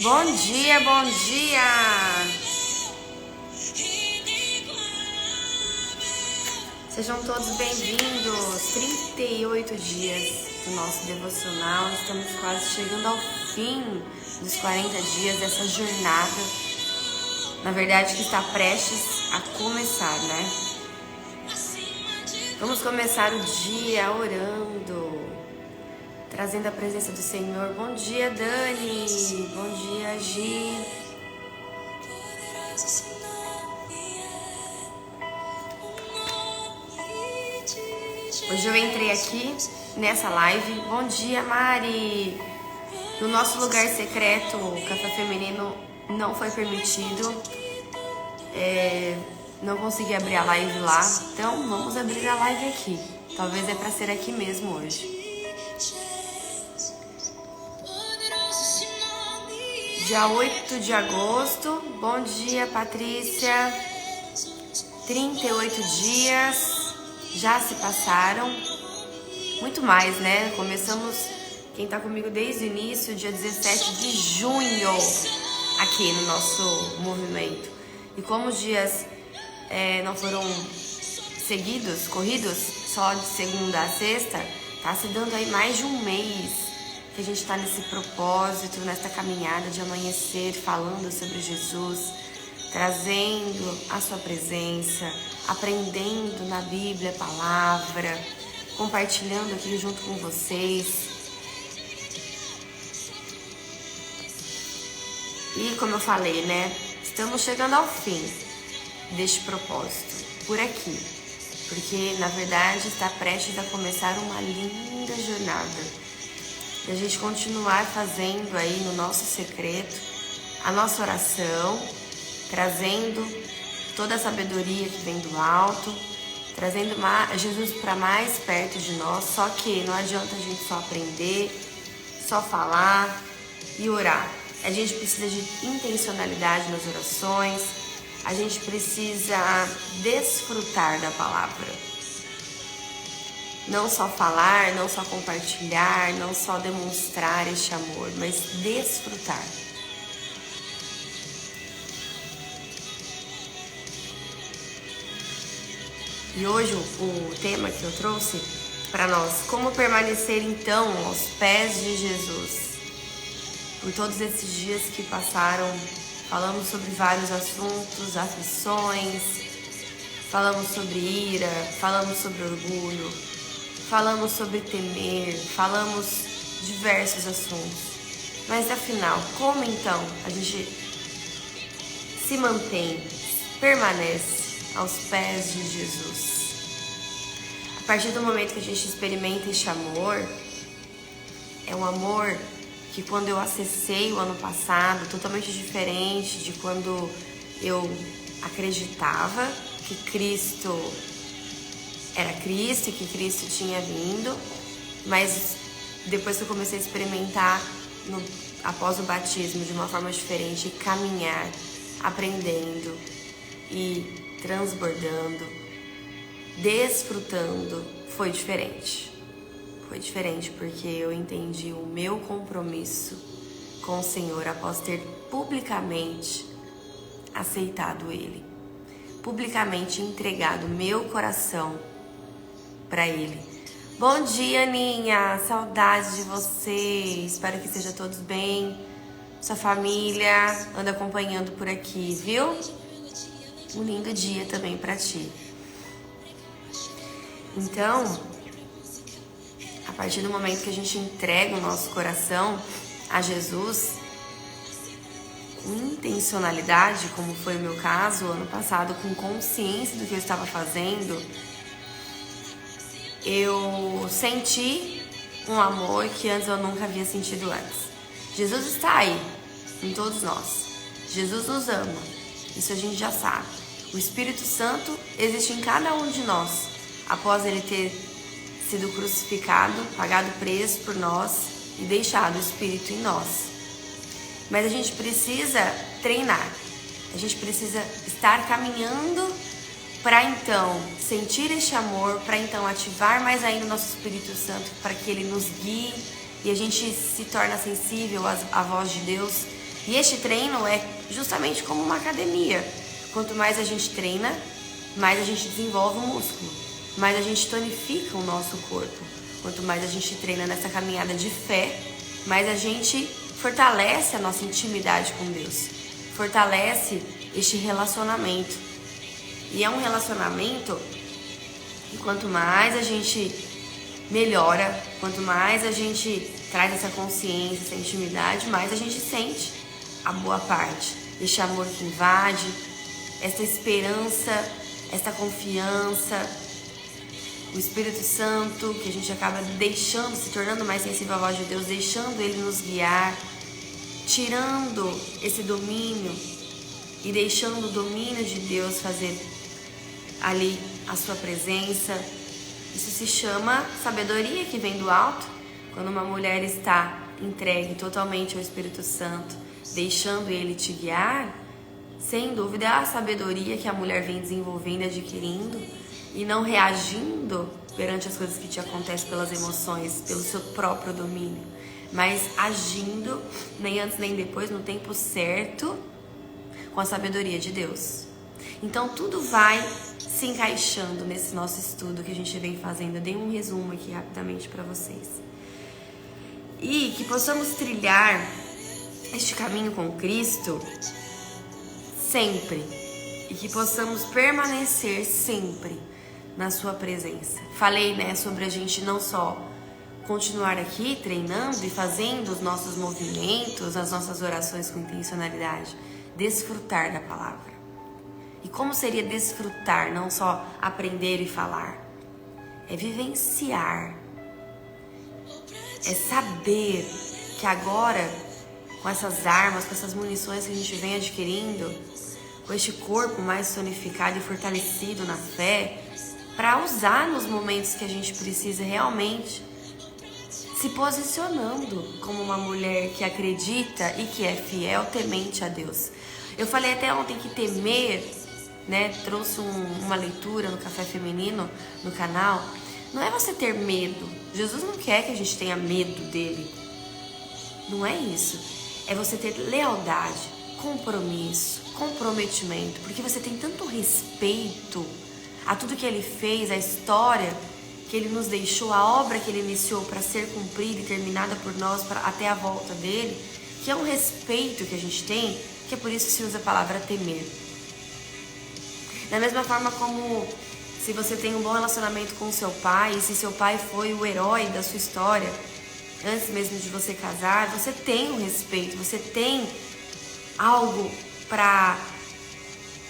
Bom dia, bom dia! Sejam todos bem-vindos. 38 dias do nosso devocional. Estamos quase chegando ao fim dos 40 dias dessa jornada. Na verdade, que está prestes a começar, né? Vamos começar o dia orando, trazendo a presença do Senhor. Bom dia, Dani. Bom dia, Gi. Hoje eu entrei aqui nessa live. Bom dia, Mari. No nosso lugar secreto, o café feminino não foi permitido. Não consegui abrir a live lá. Então vamos abrir a live aqui. Talvez é pra ser aqui mesmo hoje. Dia 8 de agosto. Bom dia, Patrícia. 38 dias. Já se passaram. Muito mais, né? Começamos, quem tá comigo desde o início, dia 17 de junho, aqui no nosso movimento. E como os dias não foram seguidos, corridos, só de segunda a sexta, tá se dando aí mais de um mês que a gente tá nesse propósito, nessa caminhada de amanhecer, falando sobre Jesus, trazendo a sua presença, aprendendo na Bíblia a palavra, compartilhando aqui junto com vocês. E como eu falei, né? Estamos chegando ao fim deste propósito, por aqui. Porque, na verdade, está prestes a começar uma linda jornada. E a gente continuar fazendo aí no nosso secreto a nossa oração, trazendo toda a sabedoria que vem do alto, trazendo Jesus para mais perto de nós. Só que não adianta a gente só aprender, só falar e orar. A gente precisa de intencionalidade nas orações, a gente precisa desfrutar da palavra. Não só falar, não só compartilhar, não só demonstrar este amor, mas desfrutar. E hoje o tema que eu trouxe para nós, como permanecer então aos pés de Jesus. Por todos esses dias que passaram, falamos sobre vários assuntos, aflições, falamos sobre ira, falamos sobre orgulho, falamos sobre temer, falamos diversos assuntos. Mas afinal, como então a gente se mantém, permanece aos pés de Jesus? A partir do momento que a gente experimenta este amor, é um amor que quando eu acessei o ano passado, totalmente diferente de quando eu acreditava que Cristo era Cristo e que Cristo tinha vindo, mas depois que eu comecei a experimentar após o batismo de uma forma diferente, caminhar, aprendendo e transbordando, desfrutando, foi diferente. Foi diferente porque eu entendi o meu compromisso com o Senhor após ter publicamente aceitado Ele, publicamente entregado meu coração para Ele. Bom dia, Aninha! Saudades de você! Espero que estejam todos bem. Sua família anda acompanhando por aqui, viu? Um lindo dia também para ti. Então, a partir do momento que a gente entrega o nosso coração a Jesus, com intencionalidade, como foi o meu caso ano passado, com consciência do que eu estava fazendo, eu senti um amor que antes eu nunca havia sentido antes. Jesus está aí, em todos nós. Jesus nos ama, isso a gente já sabe. O Espírito Santo existe em cada um de nós, após ele ter sido crucificado, pagado preço por nós e deixado o Espírito em nós. Mas a gente precisa treinar, a gente precisa estar caminhando para então sentir este amor, para então ativar mais ainda o nosso Espírito Santo, para que ele nos guie e a gente se torna sensível à voz de Deus E este treino é justamente como uma academia. Quanto mais a gente treina, mais a gente desenvolve o músculo, mais a gente tonifica o nosso corpo. Quanto mais a gente treina nessa caminhada de fé, mais a gente fortalece a nossa intimidade com Deus, fortalece este relacionamento. E é um relacionamento que quanto mais a gente melhora, quanto mais a gente traz essa consciência, essa intimidade, mais a gente sente a boa parte, este amor que invade, essa esperança, essa confiança, o Espírito Santo, que a gente acaba deixando, se tornando mais sensível à voz de Deus, deixando Ele nos guiar, tirando esse domínio e deixando o domínio de Deus fazer ali a sua presença. Isso se chama sabedoria que vem do alto. Quando uma mulher está entregue totalmente ao Espírito Santo, deixando Ele te guiar, sem dúvida é a sabedoria que a mulher vem desenvolvendo e adquirindo, e não reagindo perante as coisas que te acontecem pelas emoções, pelo seu próprio domínio, mas agindo nem antes nem depois, no tempo certo, com a sabedoria de Deus. Então tudo vai se encaixando nesse nosso estudo que a gente vem fazendo. Eu dei um resumo aqui rapidamente para vocês. E que possamos trilhar este caminho com Cristo sempre, e que possamos permanecer sempre na sua presença. Falei, sobre a gente não só continuar aqui treinando e fazendo os nossos movimentos, as nossas orações com intencionalidade, desfrutar da palavra. E como seria desfrutar, não só aprender e falar? É vivenciar, é saber que agora, com essas armas, com essas munições que a gente vem adquirindo, com este corpo mais tonificado e fortalecido na fé, para usar nos momentos que a gente precisa realmente, se posicionando como uma mulher que acredita e que é fiel, temente a Deus. Eu falei até ontem que temer, trouxe uma leitura no Café Feminino, no canal. Não é você ter medo. Jesus não quer que a gente tenha medo dele. Não é isso. É você ter lealdade, compromisso, comprometimento, porque você tem tanto respeito a tudo que ele fez, a história que ele nos deixou, a obra que ele iniciou para ser cumprida e terminada por nós até a volta dele, que é um respeito que a gente tem, que é por isso que se usa a palavra temer. Da mesma forma como se você tem um bom relacionamento com seu pai, e se seu pai foi o herói da sua história, antes mesmo de você casar, você tem um respeito, você tem algo para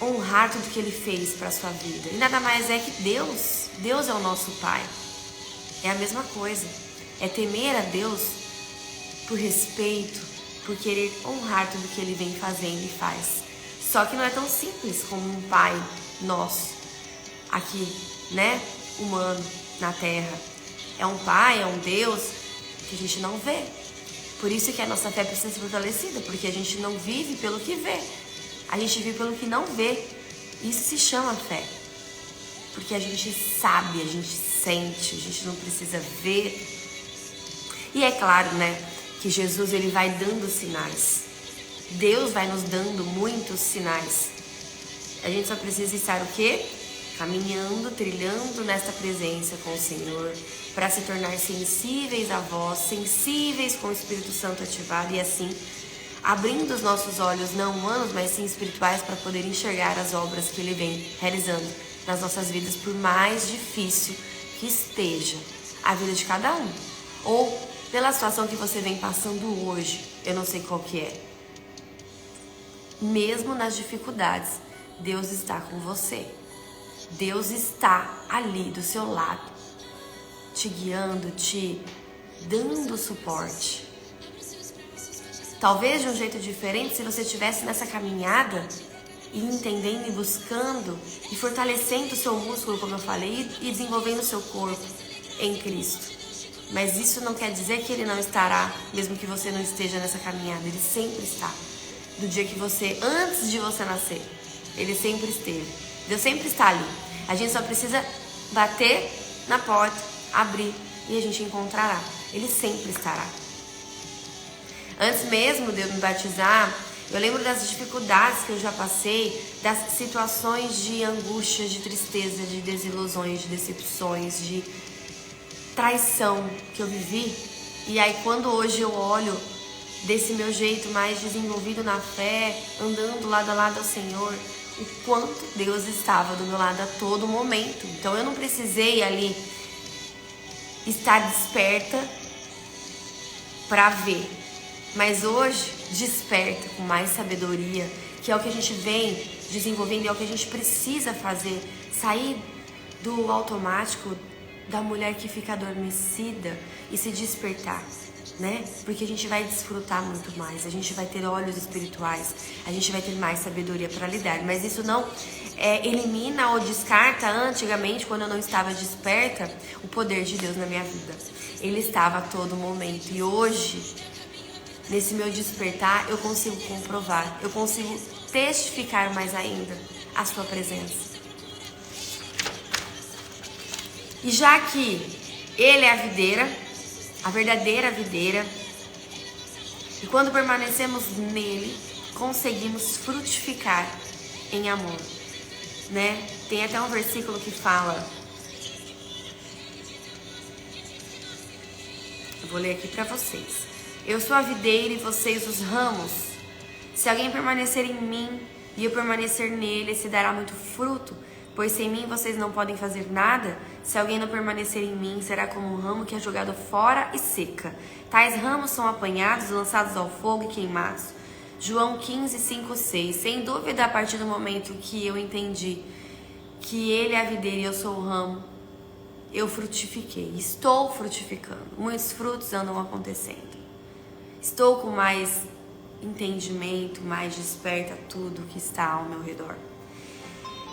honrar tudo que ele fez para a sua vida. E nada mais é que Deus é o nosso Pai. É a mesma coisa. É temer a Deus por respeito, por querer honrar tudo que ele vem fazendo e faz. Só que não é tão simples como um Pai nosso aqui, humano, na Terra. É um Pai, é um Deus que a gente não vê. Por isso que a nossa fé precisa ser fortalecida, porque a gente não vive pelo que vê. A gente vive pelo que não vê. Isso se chama fé. Porque a gente sabe, a gente sente, a gente não precisa ver. E é claro, que Jesus ele vai dando sinais. Deus vai nos dando muitos sinais. A gente só precisa estar o quê? Caminhando, trilhando nesta presença com o Senhor, para se tornar sensíveis à voz, sensíveis com o Espírito Santo ativado e assim abrindo os nossos olhos, não humanos, mas sim espirituais, para poder enxergar as obras que Ele vem realizando nas nossas vidas, por mais difícil que esteja a vida de cada um, ou pela situação que você vem passando hoje, eu não sei qual que é. Mesmo nas dificuldades, Deus está com você. Deus está ali do seu lado, te guiando, te dando suporte. Talvez de um jeito diferente se você estivesse nessa caminhada e entendendo e buscando e fortalecendo o seu músculo, como eu falei, e desenvolvendo o seu corpo em Cristo. Mas isso não quer dizer que Ele não estará, mesmo que você não esteja nessa caminhada. Ele sempre está. Do dia que você, antes de você nascer, Ele sempre esteve. Deus sempre está ali. A gente só precisa bater na porta, abrir e a gente encontrará. Ele sempre estará. Antes mesmo de eu me batizar, eu lembro das dificuldades que eu já passei, das situações de angústia, de tristeza, de desilusões, de decepções, de traição que eu vivi. E aí quando hoje eu olho desse meu jeito mais desenvolvido na fé, andando lado a lado ao Senhor, o quanto Deus estava do meu lado a todo momento. Então eu não precisei ali estar desperta para ver, mas hoje desperta com mais sabedoria, que é o que a gente vem desenvolvendo, é o que a gente precisa fazer, sair do automático da mulher que fica adormecida e se despertar, né? Porque a gente vai desfrutar muito mais, a gente vai ter olhos espirituais, a gente vai ter mais sabedoria para lidar. Mas isso não elimina ou descarta, antigamente, quando eu não estava desperta, o poder de Deus na minha vida. Ele estava a todo momento. E hoje, nesse meu despertar, eu consigo comprovar, eu consigo testificar mais ainda a sua presença. E já que Ele é a videira, a verdadeira videira, e quando permanecemos nele, conseguimos frutificar em amor, né? Tem até um versículo que fala, eu vou ler aqui para vocês. Eu sou a videira e vocês os ramos. Se alguém permanecer em mim e eu permanecer nele, esse dará muito fruto, pois sem mim vocês não podem fazer nada. Se alguém não permanecer em mim, será como um ramo que é jogado fora e seca. Tais ramos são apanhados, lançados ao fogo e queimados. João 15, 5, 6. Sem dúvida, a partir do momento que eu entendi que Ele é a videira e eu sou o ramo, eu frutifiquei, estou frutificando. Muitos frutos andam acontecendo. Estou com mais entendimento, mais desperta a tudo que está ao meu redor.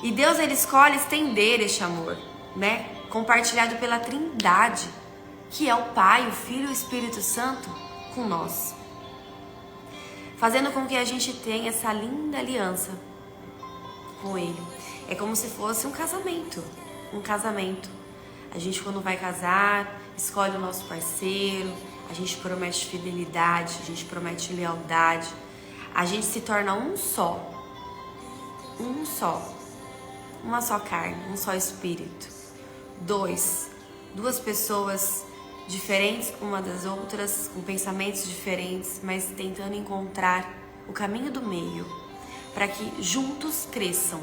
E Deus, Ele escolhe estender este amor, né? Compartilhado pela Trindade, que é o Pai, o Filho e o Espírito Santo com nós. Fazendo com que a gente tenha essa linda aliança com Ele. É como se fosse um casamento. Um casamento. A gente, quando vai casar, escolhe o nosso parceiro, a gente promete fidelidade, a gente promete lealdade. A gente se torna um só. Um só. Uma só carne, um só espírito. Duas pessoas diferentes uma das outras, com pensamentos diferentes, mas tentando encontrar o caminho do meio, para que juntos cresçam,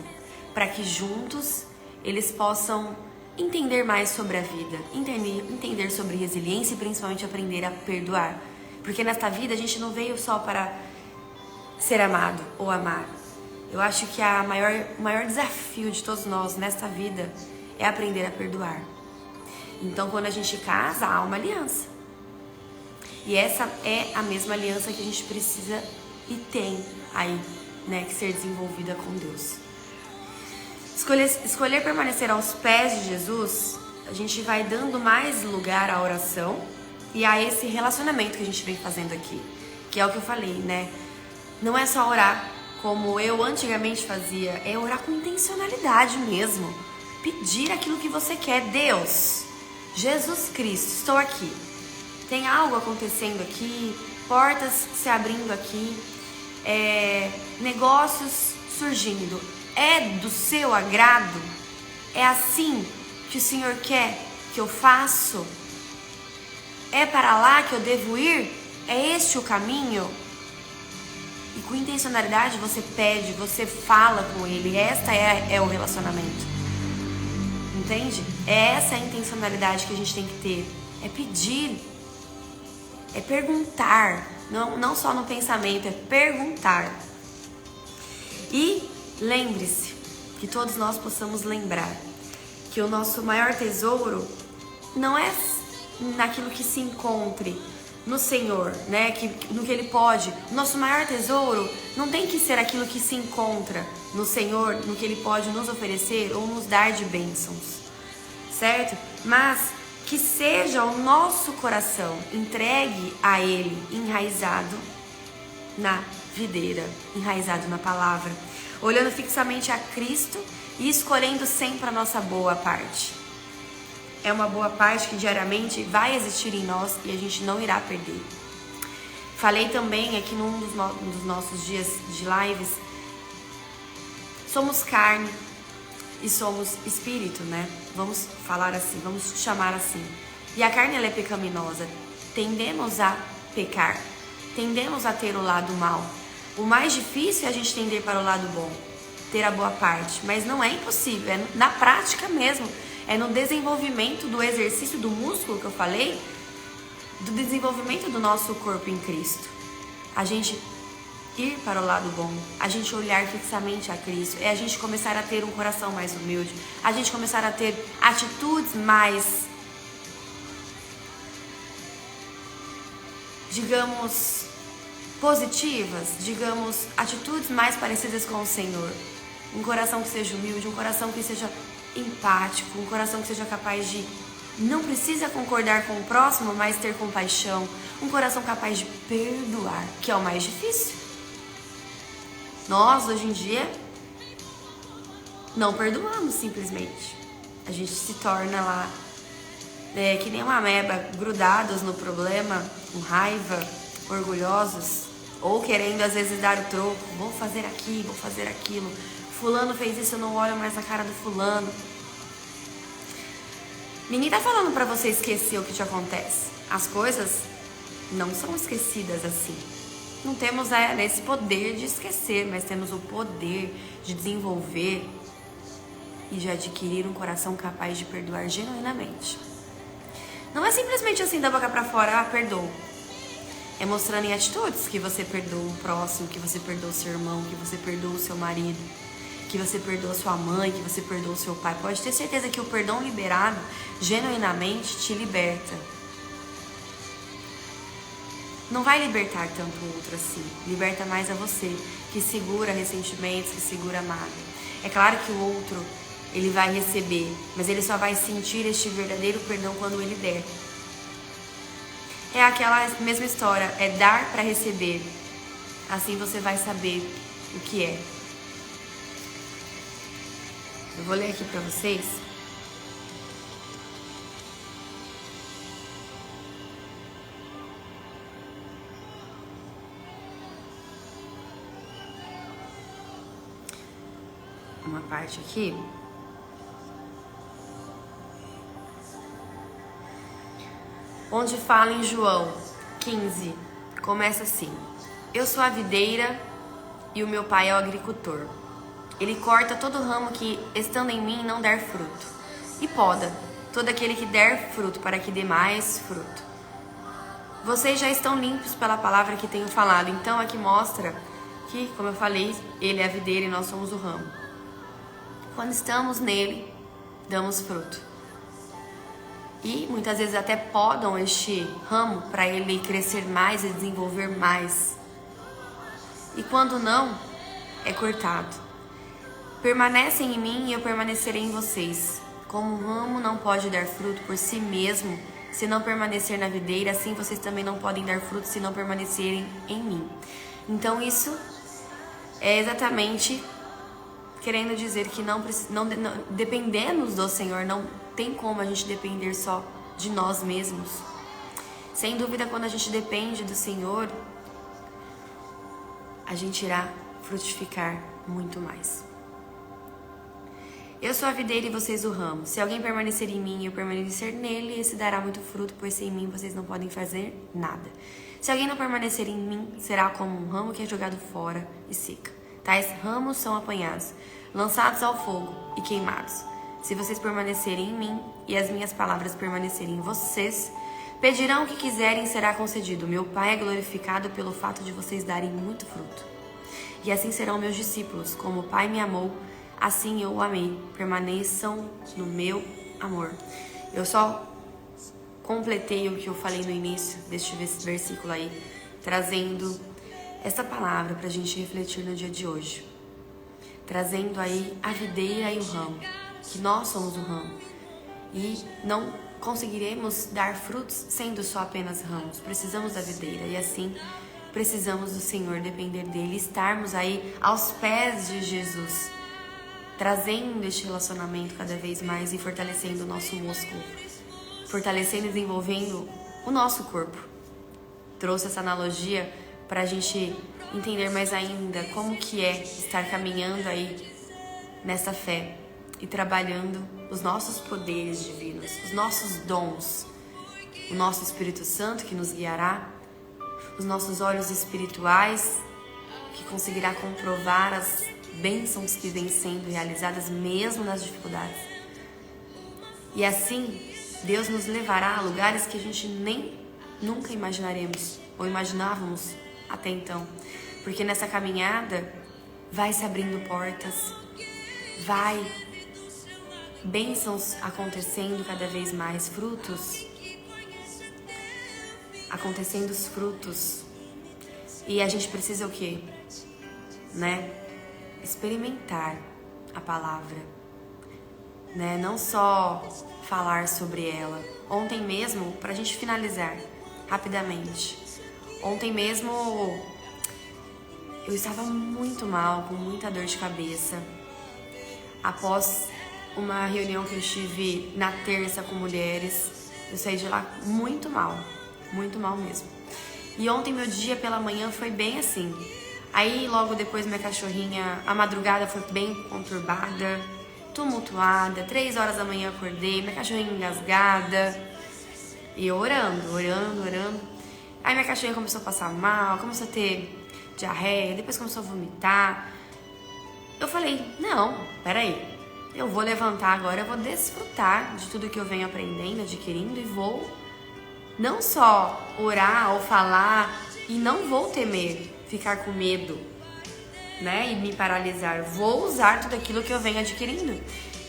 para que juntos eles possam entender mais sobre a vida, entender sobre resiliência e principalmente aprender a perdoar. Porque nesta vida a gente não veio só para ser amado ou amar. Eu acho que o maior desafio de todos nós nesta vida é aprender a perdoar. Então, quando a gente casa, há uma aliança. E essa é a mesma aliança que a gente precisa e tem aí, né, que ser desenvolvida com Deus. Escolher permanecer aos pés de Jesus, a gente vai dando mais lugar à oração e a esse relacionamento que a gente vem fazendo aqui. Que é o que eu falei, né? Não é só orar como eu antigamente fazia, é orar com intencionalidade mesmo. Pedir aquilo que você quer. Deus, Jesus Cristo, estou aqui. Tem algo acontecendo aqui, portas se abrindo aqui, negócios surgindo. É do seu agrado? É assim que o Senhor quer que eu faça? É para lá que eu devo ir? É este o caminho? E com intencionalidade você pede, você fala com Ele. Esta é o relacionamento. Entende? É essa a intencionalidade que a gente tem que ter. É pedir. É perguntar. Não só no pensamento, é perguntar. E lembre-se, que todos nós possamos lembrar que o nosso maior tesouro não é naquilo que se encontre no Senhor, né? No que Ele pode. Nosso maior tesouro não tem que ser aquilo que se encontra no Senhor, no que Ele pode nos oferecer ou nos dar de bênçãos, certo? Mas que seja o nosso coração entregue a Ele, enraizado na videira, enraizado na palavra, olhando fixamente a Cristo e escolhendo sempre a nossa boa parte. É uma boa parte que diariamente vai existir em nós e a gente não irá perder. Falei também aqui num dos nossos dias de lives, somos carne e somos espírito, né? Vamos falar assim, vamos chamar assim. E a carne, ela é pecaminosa. Tendemos a pecar, tendemos a ter o lado mal. O mais difícil é a gente tender para o lado bom, ter a boa parte, mas não é impossível, é na prática mesmo, é no desenvolvimento do exercício do músculo que eu falei, do desenvolvimento do nosso corpo em Cristo. A gente ir para o lado bom, a gente olhar fixamente a Cristo, é a gente começar a ter um coração mais humilde, a gente começar a ter atitudes mais, digamos, positivas, digamos, atitudes mais parecidas com o Senhor. Um coração que seja humilde, um coração que seja empático, um coração que seja capaz de, não precisa concordar com o próximo, mas ter compaixão, um coração capaz de perdoar, que é o mais difícil. Nós, hoje em dia, não perdoamos simplesmente. A gente se torna lá, que nem uma ameba, grudados no problema, com raiva, orgulhosos, ou querendo às vezes dar o troco, vou fazer aqui, vou fazer aquilo. Fulano fez isso, eu não olho mais na cara do fulano. Ninguém tá falando pra você esquecer o que te acontece. As coisas não são esquecidas assim. Não temos esse poder de esquecer, mas temos o poder de desenvolver e de adquirir um coração capaz de perdoar genuinamente. Não é simplesmente assim da boca pra fora, perdoo. É mostrando em atitudes que você perdoa o próximo, que você perdoa o seu irmão, que você perdoa o seu marido, que você perdoa sua mãe, que você perdoa o seu pai. Pode ter certeza que o perdão liberado, genuinamente, te liberta. Não vai libertar tanto o outro assim. Liberta mais a você, que segura ressentimentos, que segura mágoa. É claro que o outro, ele vai receber, mas ele só vai sentir este verdadeiro perdão quando ele der. É aquela mesma história, é dar para receber. Assim você vai saber o que é. Eu vou ler aqui para vocês. Uma parte aqui. Onde fala em João 15, começa assim: eu sou a videira e o meu pai é o agricultor. Ele corta todo ramo que, estando em mim, não der fruto, e poda todo aquele que der fruto, para que dê mais fruto. Vocês já estão limpos pela palavra que tenho falado. Então aqui mostra que, como eu falei, ele é a videira e nós somos o ramo. Quando estamos nele, damos fruto. E muitas vezes até podam este ramo para ele crescer mais e desenvolver mais. E quando não, é cortado. Permanecem em mim e eu permanecerei em vocês. Como um ramo não pode dar fruto por si mesmo, se não permanecer na videira, assim vocês também não podem dar fruto se não permanecerem em mim. Então isso é exatamente querendo dizer que não dependemos do Senhor, não tem como a gente depender só de nós mesmos. Sem dúvida, quando a gente depende do Senhor, a gente irá frutificar muito mais. Eu sou a videira e vocês o ramo. Se alguém permanecer em mim e eu permanecer nele, esse dará muito fruto, pois sem mim vocês não podem fazer nada. Se alguém não permanecer em mim, será como um ramo que é jogado fora e seca. Tais ramos são apanhados, lançados ao fogo e queimados. Se vocês permanecerem em mim e as minhas palavras permanecerem em vocês, pedirão o que quiserem e será concedido. Meu Pai é glorificado pelo fato de vocês darem muito fruto. E assim serão meus discípulos. Como o Pai me amou, assim eu o amei. Permaneçam no meu amor. Eu só completei o que eu falei no início deste versículo aí, trazendo essa palavra para a gente refletir no dia de hoje. Trazendo aí a videira e o ramo, que nós somos o ramo. E não conseguiremos dar frutos sendo só apenas ramos. Precisamos da videira e assim precisamos do Senhor, depender dele, estarmos aí aos pés de Jesus, trazendo este relacionamento cada vez mais e fortalecendo o nosso músculo, fortalecendo e desenvolvendo o nosso corpo. trouxe essa analogia para a gente entender mais ainda como que é estar caminhando aí nessa fé e trabalhando os nossos poderes divinos, os nossos dons, o nosso Espírito Santo que nos guiará, os nossos olhos espirituais que conseguirá comprovar as bênçãos que vêm sendo realizadas mesmo nas dificuldades. E assim, Deus nos levará a lugares que a gente nunca imaginaremos ou imaginávamos até então. Porque nessa caminhada vai se abrindo portas, vai bênçãos acontecendo cada vez mais, frutos acontecendo, os frutos. E a gente precisa o quê? Experimentar a palavra, não só falar sobre ela. Ontem mesmo, pra gente finalizar rapidamente, ontem mesmo eu estava muito mal, com muita dor de cabeça, após uma reunião que eu tive na terça com mulheres. Eu saí de lá muito mal mesmo. E ontem meu dia pela manhã foi bem assim. Aí logo depois minha cachorrinha, a madrugada foi bem conturbada, tumultuada. 3 horas da manhã acordei, minha cachorrinha engasgada. E eu orando. Aí minha cachorrinha começou a passar mal, começou a ter diarreia, depois começou a vomitar. Eu falei, não, peraí. Eu vou levantar agora, eu vou desfrutar de tudo que eu venho aprendendo, adquirindo, e vou não só orar ou falar, e não vou temer, ficar com medo, e me paralisar. Vou usar tudo aquilo que eu venho adquirindo,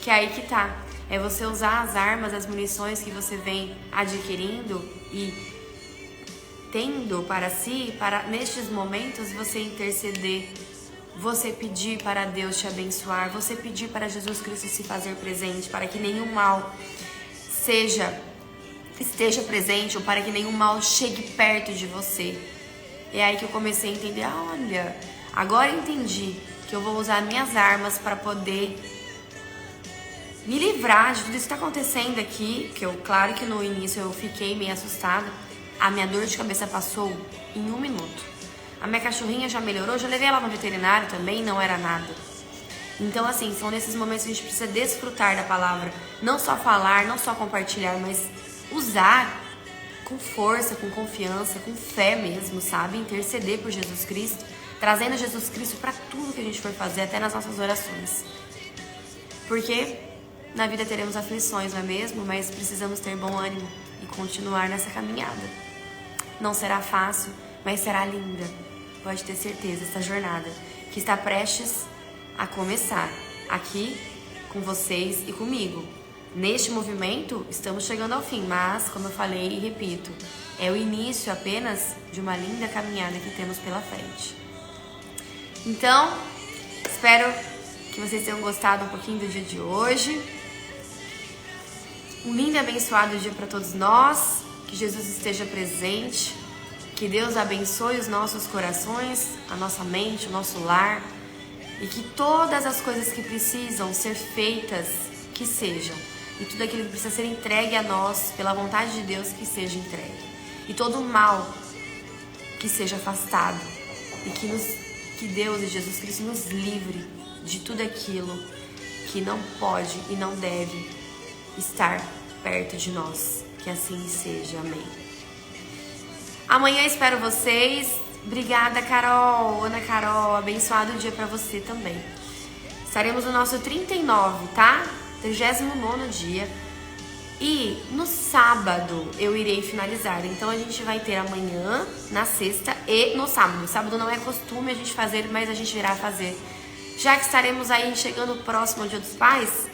que é aí que tá. É você usar as armas, as munições que você vem adquirindo e tendo para si, para nestes momentos você interceder, você pedir para Deus te abençoar, você pedir para Jesus Cristo se fazer presente, para que nenhum mal esteja presente, ou para que nenhum mal chegue perto de você. É aí que eu comecei a entender, olha, agora eu entendi que eu vou usar minhas armas para poder me livrar de tudo isso que está acontecendo aqui, que claro que no início eu fiquei meio assustada. A minha dor de cabeça passou em 1 minuto. A minha cachorrinha já melhorou, já levei ela no veterinário também, não era nada. Então assim, são nesses momentos que a gente precisa desfrutar da palavra, não só falar, não só compartilhar, mas usar com força, com confiança, com fé mesmo, interceder por Jesus Cristo, trazendo Jesus Cristo para tudo que a gente for fazer, até nas nossas orações. Porque na vida teremos aflições, não é mesmo? Mas precisamos ter bom ânimo e continuar nessa caminhada. Não será fácil, mas será linda. Pode ter certeza, essa jornada que está prestes a começar aqui com vocês e comigo. Neste movimento, estamos chegando ao fim, mas, como eu falei e repito, é o início apenas de uma linda caminhada que temos pela frente. Então, espero que vocês tenham gostado um pouquinho do dia de hoje. Um lindo e abençoado dia para todos nós. Que Jesus esteja presente. Que Deus abençoe os nossos corações, a nossa mente, o nosso lar. E que todas as coisas que precisam ser feitas, que sejam. E tudo aquilo que precisa ser entregue a nós, pela vontade de Deus, que seja entregue. E todo o mal que seja afastado. E que Deus e Jesus Cristo nos livre de tudo aquilo que não pode e não deve estar perto de nós. Que assim seja. Amém. Amanhã espero vocês. Obrigada, Carol. Ana Carol, abençoado dia pra você também. Estaremos no nosso 39, tá? 39º dia. E no sábado eu irei finalizar. Então a gente vai ter amanhã, na sexta e no sábado. Sábado não é costume a gente fazer, mas a gente irá fazer. Já que estaremos aí chegando próximo ao Dia dos Pais,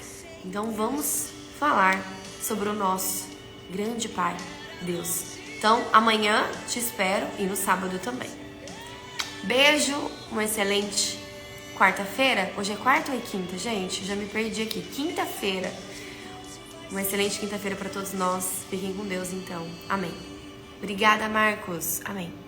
então vamos falar sobre o nosso grande Pai, Deus. Então amanhã te espero e no sábado também. Beijo, uma excelente quarta-feira. Hoje é quarta ou é quinta, gente? Já me perdi aqui. Quinta-feira. Uma excelente quinta-feira para todos nós. Fiquem com Deus, então. Amém. Obrigada, Marcos. Amém.